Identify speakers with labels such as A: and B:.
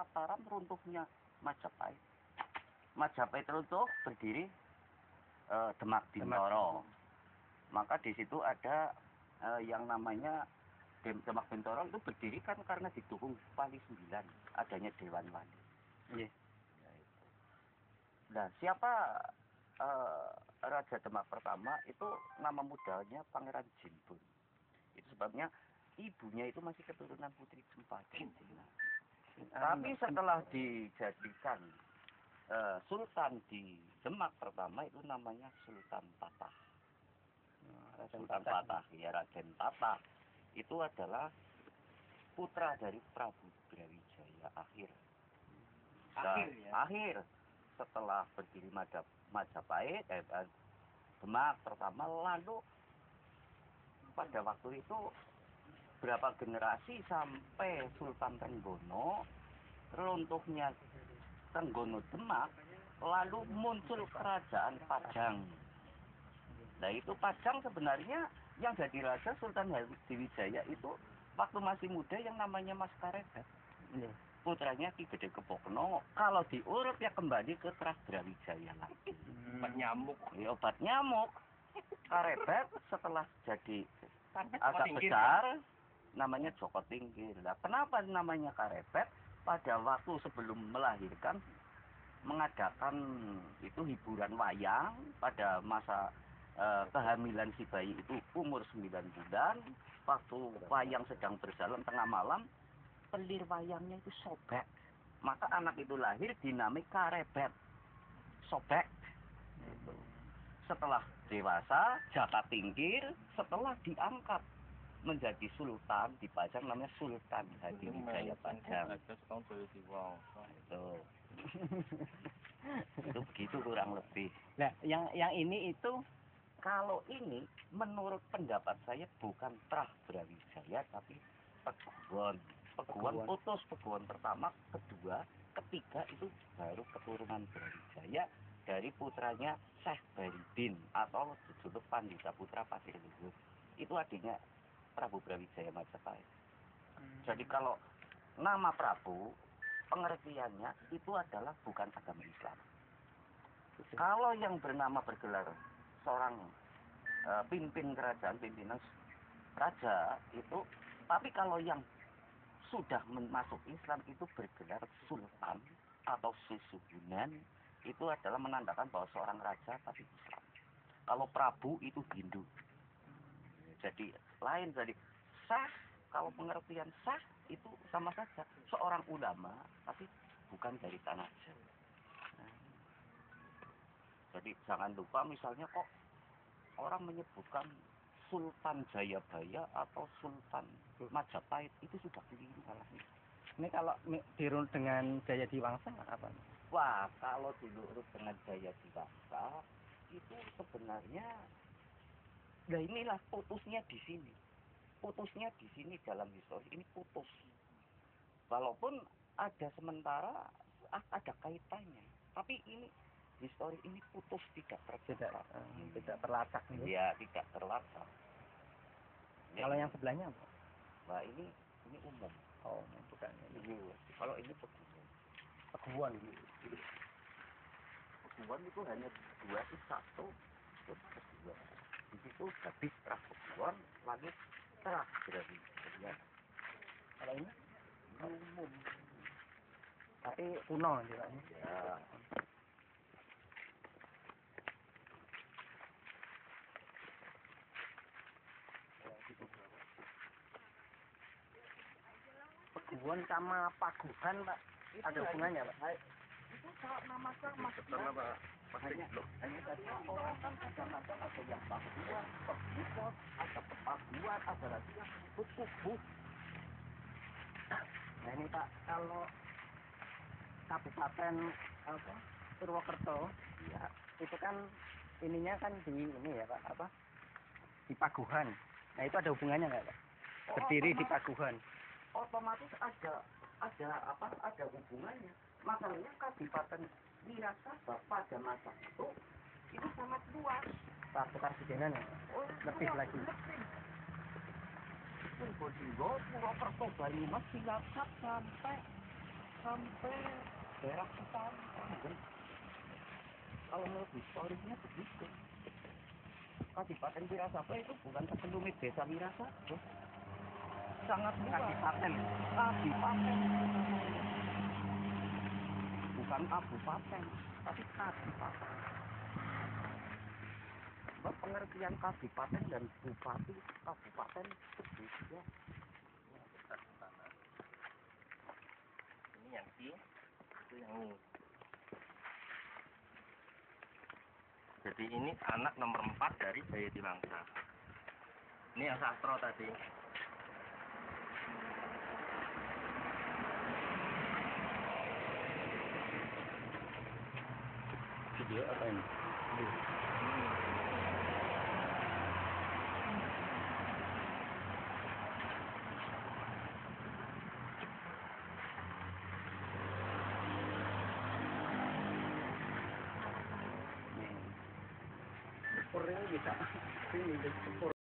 A: Mataram runtuhnya Majapahit. Majapahit runtuh berdiri Demak Bintoro. Maka di situ ada yang namanya Demak Bintoro itu berdiri kan karena didukung Wali 9, adanya Dewan Wali.
B: Iya.
A: Nah, siapa Raja Demak pertama itu nama mudanya Pangeran Jimbun. Itu sebabnya ibunya itu masih keturunan Putri Cempaka. Tapi setelah dijadikan Sultan di Demak pertama itu namanya Sultan Tatah. Sultan Tatah, ya Raden Tatah. Itu adalah putra dari Prabu Brawijaya akhir. Akhir setelah berdiri Majapahit, Demak pertama, lalu pada waktu itu berapa generasi sampai Sultan Trenggono, runtuhnya Trenggono Demak, lalu muncul kerajaan Padang. Nah itu Padang sebenarnya yang jadi raja Sultan Hadiwijaya itu waktu masih muda yang namanya Mas Karebet. Putranya Ki Gede Kebokno. Kalau diurut ya kembali ke Tras Brawijaya lagi.
B: Obat nyamuk.
A: Ya, obat nyamuk. Karebet setelah jadi agak besar namanya Joko Tingkir. Nah, kenapa namanya Karebet? Pada waktu sebelum melahirkan mengadakan itu hiburan wayang pada masa kehamilan si bayi itu umur 9 bulan. Waktu wayang sedang berjalan tengah malam, pelir wayangnya itu sobek. Maka anak itu lahir dinamai Karebet. Sobek. Gitu. Setelah dewasa, Jaka Tingkir, setelah diangkat menjadi sultan di Padang namanya Sultan Hadiwijaya Padang. Itu begitu kurang lebih.
B: Nah, yang ini itu
A: kalau ini menurut pendapat saya bukan Tras Brawijaya tapi Peguon. Peguon putus Peguon pertama, kedua, ketiga itu baru keturunan Brawijaya dari putranya Syekh Baridin atau judul Pandita Putra Pasir Luhur. Itu adiknya Prabu Brawijaya Majapahit. Jadi kalau nama Prabu pengertiannya itu adalah bukan agama Islam. Kalau yang bernama bergelar seorang pimpinan raja itu, tapi kalau yang sudah masuk Islam itu bergelar sultan atau susuhunan, itu adalah menandakan bahwa seorang raja tapi Islam. Kalau Prabu itu Hindu. Jadi lain dari sah, kalau pengertian sah itu sama saja seorang ulama tapi bukan dari tanah Jawa. Jadi jangan lupa misalnya kok orang menyebutkan Sultan Jayabaya atau Sultan Majapahit itu sudah keliru salahnya.
B: ini kalau dirunut dengan Jaya Diwangsa apa?
A: Wah, kalau diurut dengan Jaya Diwangsa itu sebenarnya, nah inilah putusnya di sini. Putusnya di sini dalam histori ini putus. Walaupun ada sementara ada kaitannya, tapi ini histori ini putus tidak
B: terlacak.
A: Iya, tidak terlacak.
B: Kalau yang sebelahnya apa?
A: Nah ini umum.
B: Oh, bukan.
A: Ini kalau ini Peguon. Peguon itu hanya dua, satu terus kedua. Di situ habis Tras Peguon, lalu Tras Brawijaya.
B: Kalau ini
A: umum.
B: Tapi kuno juga.
A: Ya.
B: Peguon sama Paguhan, Pak. Ada hubungannya, Pak?
A: Itu nama sama. Hanya saja orang kan kadang-kadang ada yang Paguan, Pegupot, ada Pepaguan, ada lagi yang Pukubu.
B: Nah ini Pak, kalau Kabupaten Purwokerto,
A: ya
B: itu kan ininya kan di ini ya Pak, di Paguhan. Nah itu ada hubungannya nggak Pak? Berdiri di Paguhan.
A: Otomatis ada hubungannya. Masalahnya Kabupaten Wirasaba pada masa itu sangat luas.
B: Pak Kepresidenan ya? Lebih lagi.
A: Probolinggo, Purwokerto, Banyumas, Cilacap sampai sampai daerah Cikarang. Kalau menurut historisnya begitu. Kadipaten Wirasaba itu bukan sekelumit desa Wirasaba. Sangat luas.
B: Kadipaten.
A: Kadipaten. Bukan kabupaten, tapi kadipaten. Sebab pengertian kadipaten dan bupati kabupaten berbeda.
C: Ini yang si, itu yang ini. Jadi ini anak nomor 4 dari Jayadi Mangsa. Ini yang sastro tadi.
B: Video apa ini? Sepur ini bisa. Ini sepur.